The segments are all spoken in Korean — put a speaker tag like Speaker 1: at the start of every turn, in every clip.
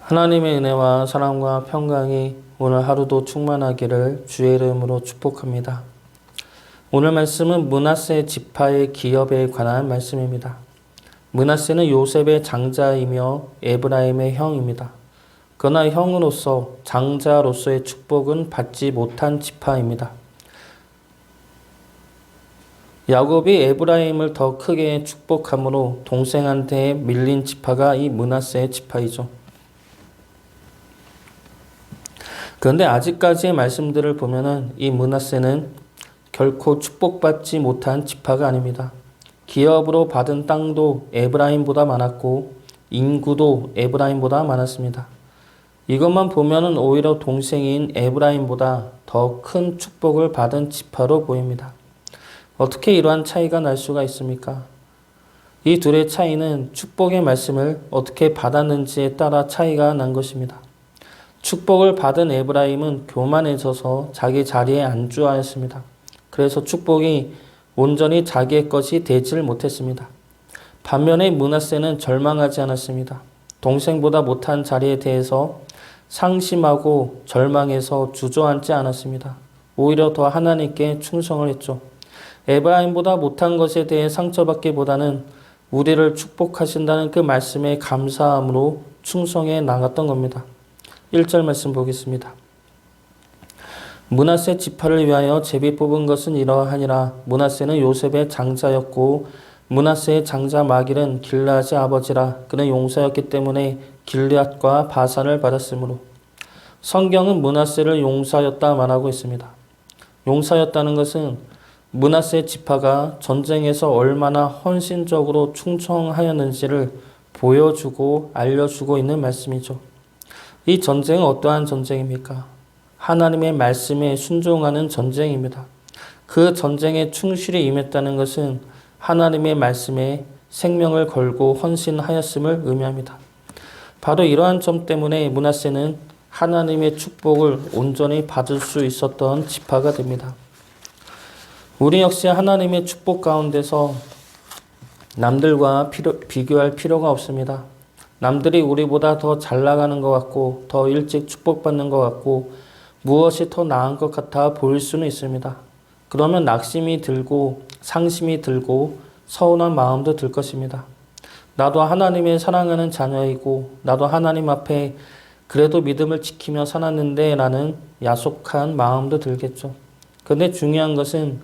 Speaker 1: 하나님의 은혜와 사랑과 평강이 오늘 하루도 충만하기를 주의 이름으로 축복합니다. 오늘 말씀은 므낫세 지파의 기업에 관한 말씀입니다. 므낫세는 요셉의 장자이며 에브라임의 형입니다. 그러나 형으로서 장자로서의 축복은 받지 못한 지파입니다. 야곱이 에브라임을 더 크게 축복함으로 동생한테 밀린 지파가 이 므낫세의 지파이죠. 그런데 아직까지의 말씀들을 보면은 이 므낫세는 결코 축복받지 못한 지파가 아닙니다. 기업으로 받은 땅도 에브라임보다 많았고 인구도 에브라임보다 많았습니다. 이것만 보면은 오히려 동생인 에브라임보다 더 큰 축복을 받은 지파로 보입니다. 어떻게 이러한 차이가 날 수가 있습니까? 이 둘의 차이는 축복의 말씀을 어떻게 받았는지에 따라 차이가 난 것입니다. 축복을 받은 에브라임은 교만해져서 자기 자리에 안주하였습니다. 그래서 축복이 온전히 자기의 것이 되질 못했습니다. 반면에 므낫세는 절망하지 않았습니다. 동생보다 못한 자리에 대해서 상심하고 절망해서 주저앉지 않았습니다. 오히려 더 하나님께 충성을 했죠. 에브라임보다 못한 것에 대해 상처받기보다는 우리를 축복하신다는 그 말씀에 감사함으로 충성해 나갔던 겁니다. 1절 말씀 보겠습니다. 므낫세 지파를 위하여 제비 뽑은 것은 이러하니라. 므낫세는 요셉의 장자였고 므낫세의 장자 마길은 길르앗의 아버지라. 그는 용사였기 때문에 길르앗과 바산을 받았으므로. 성경은 므낫세를 용사였다 말하고 있습니다. 용사였다는 것은 므낫세 지파가 전쟁에서 얼마나 헌신적으로 충성하였는지를 보여주고 알려주고 있는 말씀이죠. 이 전쟁은 어떠한 전쟁입니까? 하나님의 말씀에 순종하는 전쟁입니다. 그 전쟁에 충실히 임했다는 것은 하나님의 말씀에 생명을 걸고 헌신하였음을 의미합니다. 바로 이러한 점 때문에 므낫세는 하나님의 축복을 온전히 받을 수 있었던 지파가 됩니다. 우리 역시 하나님의 축복 가운데서 남들과 비교할 필요가 없습니다. 남들이 우리보다 더 잘 나가는 것 같고 더 일찍 축복받는 것 같고 무엇이 더 나은 것 같아 보일 수는 있습니다. 그러면 낙심이 들고 상심이 들고 서운한 마음도 들 것입니다. 나도 하나님의 사랑하는 자녀이고 나도 하나님 앞에 그래도 믿음을 지키며 살았는데 라는 야속한 마음도 들겠죠. 그런데 중요한 것은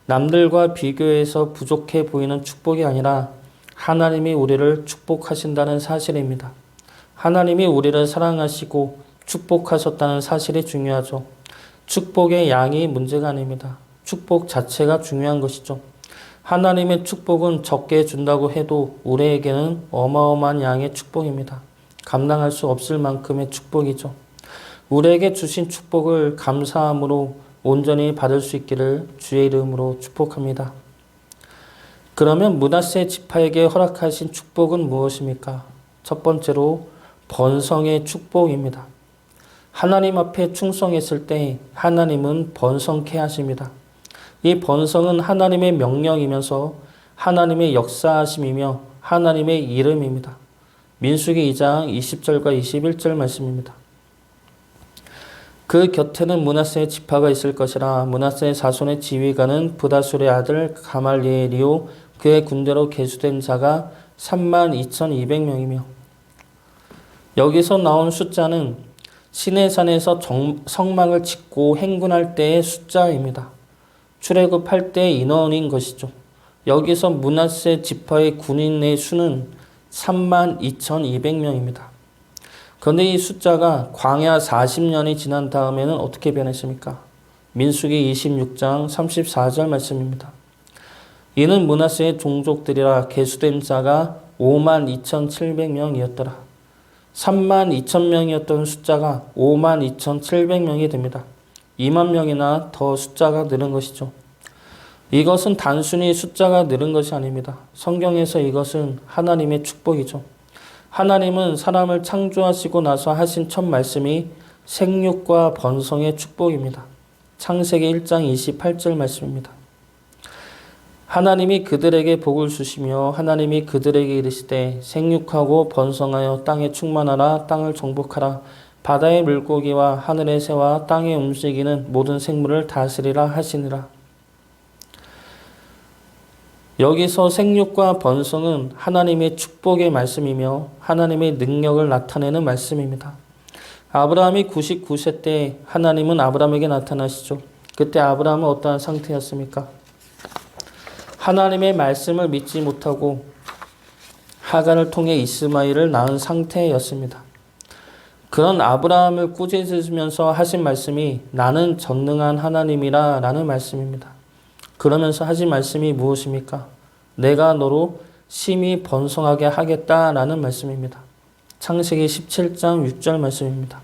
Speaker 1: 남들과 비교해서 부족해 보이는 축복이 아니라 하나님이 우리를 축복하신다는 사실입니다. 하나님이 우리를 사랑하시고 축복하셨다는 사실이 중요하죠. 축복의 양이 문제가 아닙니다. 축복 자체가 중요한 것이죠. 하나님의 축복은 적게 준다고 해도 우리에게는 어마어마한 양의 축복입니다. 감당할 수 없을 만큼의 축복이죠. 우리에게 주신 축복을 감사함으로 온전히 받을 수 있기를 주의 이름으로 축복합니다. 그러면 므낫세 지파에게 허락하신 축복은 무엇입니까? 첫 번째로 번성의 축복입니다. 하나님 앞에 충성했을 때 하나님은 번성케 하십니다. 이 번성은 하나님의 명령이면서 하나님의 역사하심이며 하나님의 이름입니다. 민수기 2장 20절과 21절 말씀입니다. 그 곁에는 므낫세의 지파가 있을 것이라. 므낫세의 자손의 지휘관은 브다술의 아들 가말리엘이요 그의 군대로 계수된 자가 32,200명이며 여기서 나온 숫자는 시내산에서 성막을 짓고 행군할 때의 숫자입니다. 출애굽할 때의 인원인 것이죠. 여기서 므낫세 지파의 군인의 수는 32,200명입니다. 그런데 이 숫자가 광야 40년이 지난 다음에는 어떻게 변했습니까? 민수기 26장 34절 말씀입니다. 이는 므낫세의 종족들이라 계수된 자가 52,700명이었더라. 32,000명이었던 숫자가 52,700명이 됩니다. 2만 명이나 더 숫자가 늘은 것이죠. 이것은 단순히 숫자가 늘은 것이 아닙니다. 성경에서 이것은 하나님의 축복이죠. 하나님은 사람을 창조하시고 나서 하신 첫 말씀이 생육과 번성의 축복입니다. 창세기 1장 28절 말씀입니다. 하나님이 그들에게 복을 주시며 하나님이 그들에게 이르시되 생육하고 번성하여 땅에 충만하라. 땅을 정복하라. 바다의 물고기와 하늘의 새와 땅에 움직이는 모든 생물을 다스리라 하시니라. 여기서 생육과 번성은 하나님의 축복의 말씀이며 하나님의 능력을 나타내는 말씀입니다. 아브라함이 99세 때 하나님은 아브라함에게 나타나시죠. 그때 아브라함은 어떠한 상태였습니까? 하나님의 말씀을 믿지 못하고 하갈을 통해 이스마엘을 낳은 상태였습니다. 그런 아브라함을 꾸짖으면서 하신 말씀이 나는 전능한 하나님이라 라는 말씀입니다. 그러면서 하신 말씀이 무엇입니까? 내가 너로 심히 번성하게 하겠다라는 말씀입니다. 창세기 17장 6절 말씀입니다.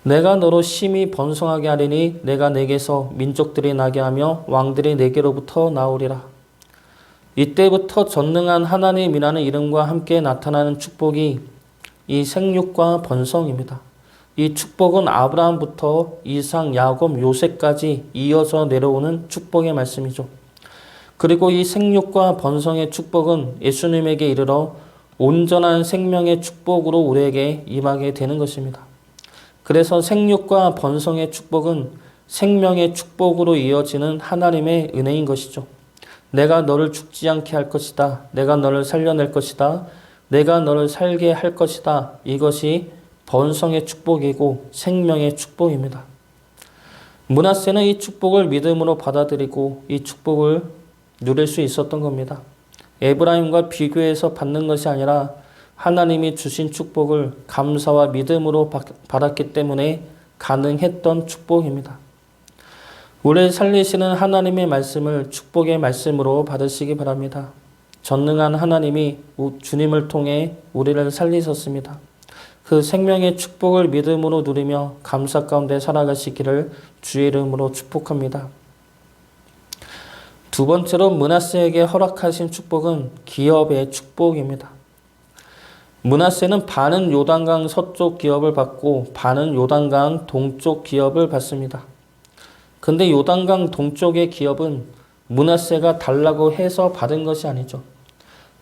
Speaker 1: 내가 너로 심히 번성하게 하리니 내가 내게서 민족들이 나게 하며 왕들이 내게로부터 나오리라. 이때부터 전능한 하나님이라는 이름과 함께 나타나는 축복이 이 생육과 번성입니다. 이 축복은 아브라함부터 이삭, 야곱, 요셉까지 이어져 내려오는 축복의 말씀이죠. 그리고 이 생육과 번성의 축복은 예수님에게 이르러 온전한 생명의 축복으로 우리에게 임하게 되는 것입니다. 그래서 생육과 번성의 축복은 생명의 축복으로 이어지는 하나님의 은혜인 것이죠. 내가 너를 죽지 않게 할 것이다. 내가 너를 살려낼 것이다. 내가 너를 살게 할 것이다. 이것이 번성의 축복이고 생명의 축복입니다. 므낫세는 이 축복을 믿음으로 받아들이고 이 축복을 누릴 수 있었던 겁니다. 에브라임과 비교해서 받는 것이 아니라 하나님이 주신 축복을 감사와 믿음으로 받았기 때문에 가능했던 축복입니다. 우리를 살리시는 하나님의 말씀을 축복의 말씀으로 받으시기 바랍니다. 전능한 하나님이 주님을 통해 우리를 살리셨습니다. 그 생명의 축복을 믿음으로 누리며 감사 가운데 살아가시기를 주의 이름으로 축복합니다. 두 번째로 므낫세에게 허락하신 축복은 기업의 축복입니다. 므낫세는 반은 요단강 서쪽 기업을 받고 반은 요단강 동쪽 기업을 받습니다. 근데 요단강 동쪽의 기업은 므낫세가 달라고 해서 받은 것이 아니죠.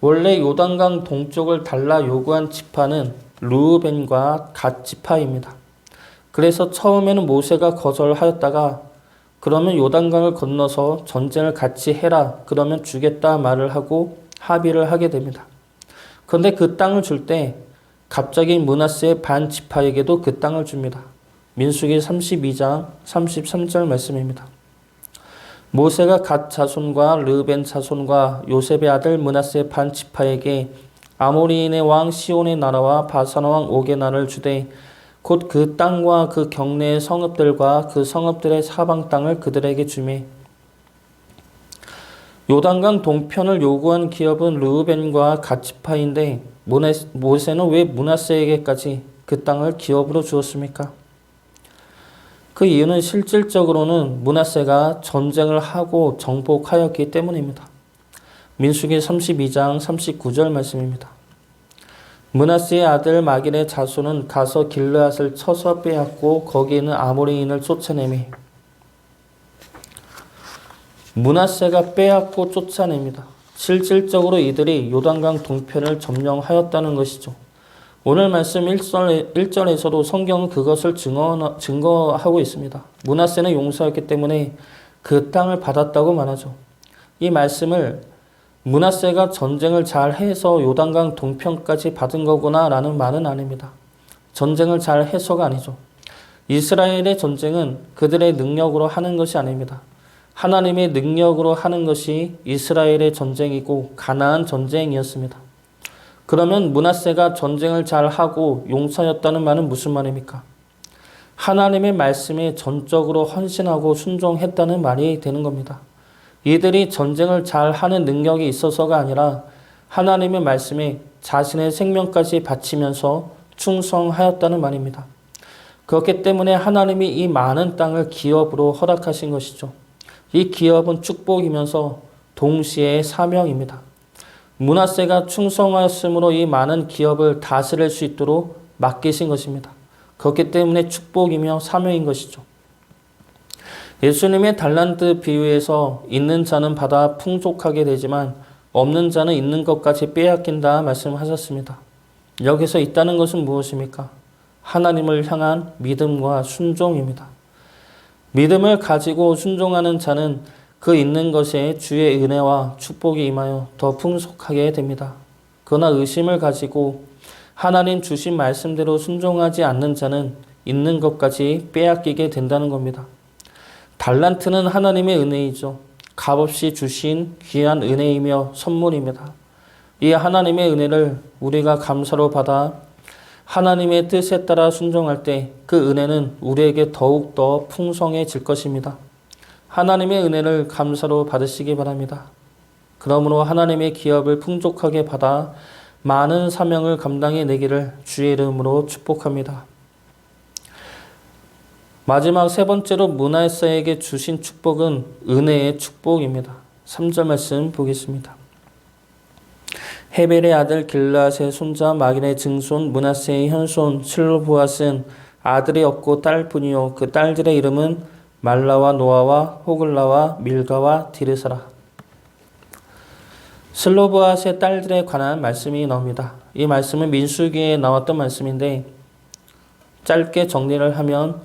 Speaker 1: 원래 요단강 동쪽을 달라 요구한 지파는 르우벤과 갓 지파입니다. 그래서 처음에는 모세가 거절하였다가 그러면 요단강을 건너서 전쟁을 같이 해라. 그러면 주겠다 말을 하고 합의를 하게 됩니다. 그런데 그 땅을 줄 때 갑자기 므낫세의 반 지파에게도 그 땅을 줍니다. 민수기 32장 33절 말씀입니다. 모세가 갓 자손과 르벤 자손과 요셉의 아들 므낫세 반 지파에게 아모리인의 왕 시온의 나라와 바산 왕 옥의 나라를 주되 곧 그 땅과 그 경내의 성읍들과 그 성읍들의 사방 땅을 그들에게 주매. 요단강 동편을 요구한 기업은 르우벤과 갓 지파인데 모세는 왜 므낫세에게까지 그 땅을 기업으로 주었습니까? 그 이유는 실질적으로는 므낫세가 전쟁을 하고 정복하였기 때문입니다. 민수기 32장 39절 말씀입니다. 므낫세의 아들 마길의 자손은 가서 길르앗을 쳐서 빼앗고 거기 있는 아모리인을 쫓아내매. 므낫세가 빼앗고 쫓아냅니다. 실질적으로 이들이 요단강 동편을 점령하였다는 것이죠. 오늘 말씀 1절에서도 성경은 그것을 증거하고 있습니다. 므낫세는 용사였기 때문에 그 땅을 받았다고 말하죠. 이 말씀을 므낫세가 전쟁을 잘 해서 요단강 동편까지 받은 거구나 라는 말은 아닙니다. 전쟁을 잘 해서가 아니죠. 이스라엘의 전쟁은 그들의 능력으로 하는 것이 아닙니다. 하나님의 능력으로 하는 것이 이스라엘의 전쟁이고 가나안 전쟁이었습니다. 그러면 므낫세가 전쟁을 잘 하고 용사였다는 말은 무슨 말입니까? 하나님의 말씀에 전적으로 헌신하고 순종했다는 말이 되는 겁니다. 이들이 전쟁을 잘 하는 능력이 있어서가 아니라 하나님의 말씀에 자신의 생명까지 바치면서 충성하였다는 말입니다. 그렇기 때문에 하나님이 이 많은 땅을 기업으로 허락하신 것이죠. 이 기업은 축복이면서 동시에 사명입니다. 므낫세가 충성하였으므로 이 많은 기업을 다스릴 수 있도록 맡기신 것입니다. 그렇기 때문에 축복이며 사명인 것이죠. 예수님의 달란트 비유에서 있는 자는 받아 풍족하게 되지만 없는 자는 있는 것까지 빼앗긴다 말씀하셨습니다. 여기서 있다는 것은 무엇입니까? 하나님을 향한 믿음과 순종입니다. 믿음을 가지고 순종하는 자는 그 있는 것에 주의 은혜와 축복이 임하여 더 풍족하게 됩니다. 그러나 의심을 가지고 하나님 주신 말씀대로 순종하지 않는 자는 있는 것까지 빼앗기게 된다는 겁니다. 달란트는 하나님의 은혜이죠. 값없이 주신 귀한 은혜이며 선물입니다. 이 하나님의 은혜를 우리가 감사로 받아 하나님의 뜻에 따라 순종할 때 그 은혜는 우리에게 더욱더 풍성해질 것입니다. 하나님의 은혜를 감사로 받으시기 바랍니다. 그러므로 하나님의 기업을 풍족하게 받아 많은 사명을 감당해 내기를 주의 이름으로 축복합니다. 마지막 세 번째로 므낫세에게 주신 축복은 은혜의 축복입니다. 3절 말씀 보겠습니다. 헤벨의 아들 길르앗의 손자 마길의 증손 므낫세의 현손 슬로보앗은 아들이 없고 딸뿐이요 그 딸들의 이름은 말라와 노아와 호글라와 밀가와 디르사라. 슬로보앗의 딸들에 관한 말씀이 나옵니다. 이 말씀은 민수기에 나왔던 말씀인데 짧게 정리를 하면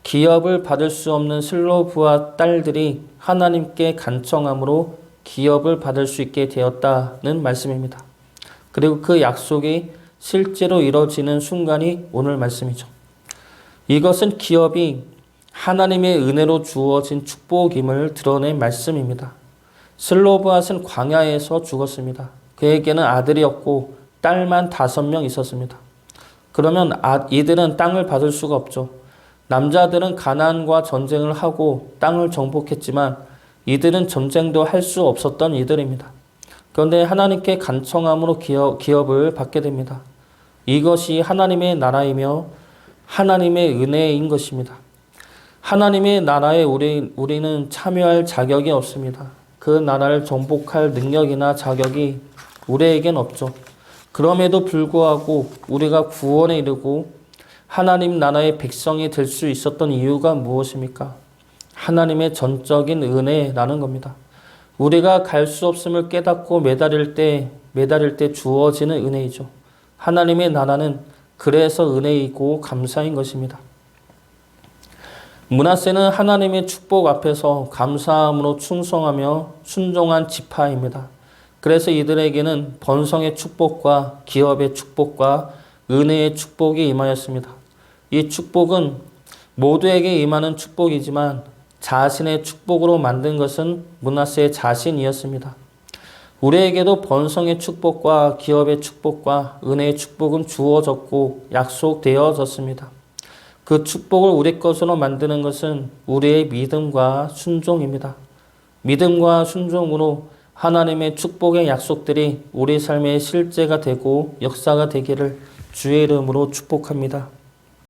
Speaker 1: 기업을 받을 수 없는 슬로보앗 딸들이 하나님께 간청함으로 기업을 받을 수 있게 되었다는 말씀입니다. 그리고 그 약속이 실제로 이루어지는 순간이 오늘 말씀이죠. 이것은 기업이 하나님의 은혜로 주어진 축복임을 드러낸 말씀입니다. 슬로보앗은 광야에서 죽었습니다. 그에게는 아들이 없고 딸만 5명 있었습니다. 그러면 이들은 땅을 받을 수가 없죠. 남자들은 가나안과 전쟁을 하고 땅을 정복했지만 이들은 전쟁도 할 수 없었던 이들입니다. 그런데 하나님께 간청함으로 기업을 받게 됩니다. 이것이 하나님의 나라이며 하나님의 은혜인 것입니다. 하나님의 나라에 우리는 참여할 자격이 없습니다. 그 나라를 정복할 능력이나 자격이 우리에겐 없죠. 그럼에도 불구하고 우리가 구원에 이르고 하나님 나라의 백성이 될 수 있었던 이유가 무엇입니까? 하나님의 전적인 은혜라는 겁니다. 우리가 갈 수 없음을 깨닫고 매달릴 때 주어지는 은혜이죠. 하나님의 나라는 그래서 은혜이고 감사인 것입니다. 므낫세는 하나님의 축복 앞에서 감사함으로 충성하며 순종한 지파입니다. 그래서 이들에게는 번성의 축복과 기업의 축복과 은혜의 축복이 임하였습니다. 이 축복은 모두에게 임하는 축복이지만 자신의 축복으로 만든 것은 므낫세 자신이었습니다. 우리에게도 번성의 축복과 기업의 축복과 은혜의 축복은 주어졌고 약속되어졌습니다. 그 축복을 우리 것으로 만드는 것은 우리의 믿음과 순종입니다. 믿음과 순종으로 하나님의 축복의 약속들이 우리 삶의 실제가 되고 역사가 되기를 주의 이름으로 축복합니다.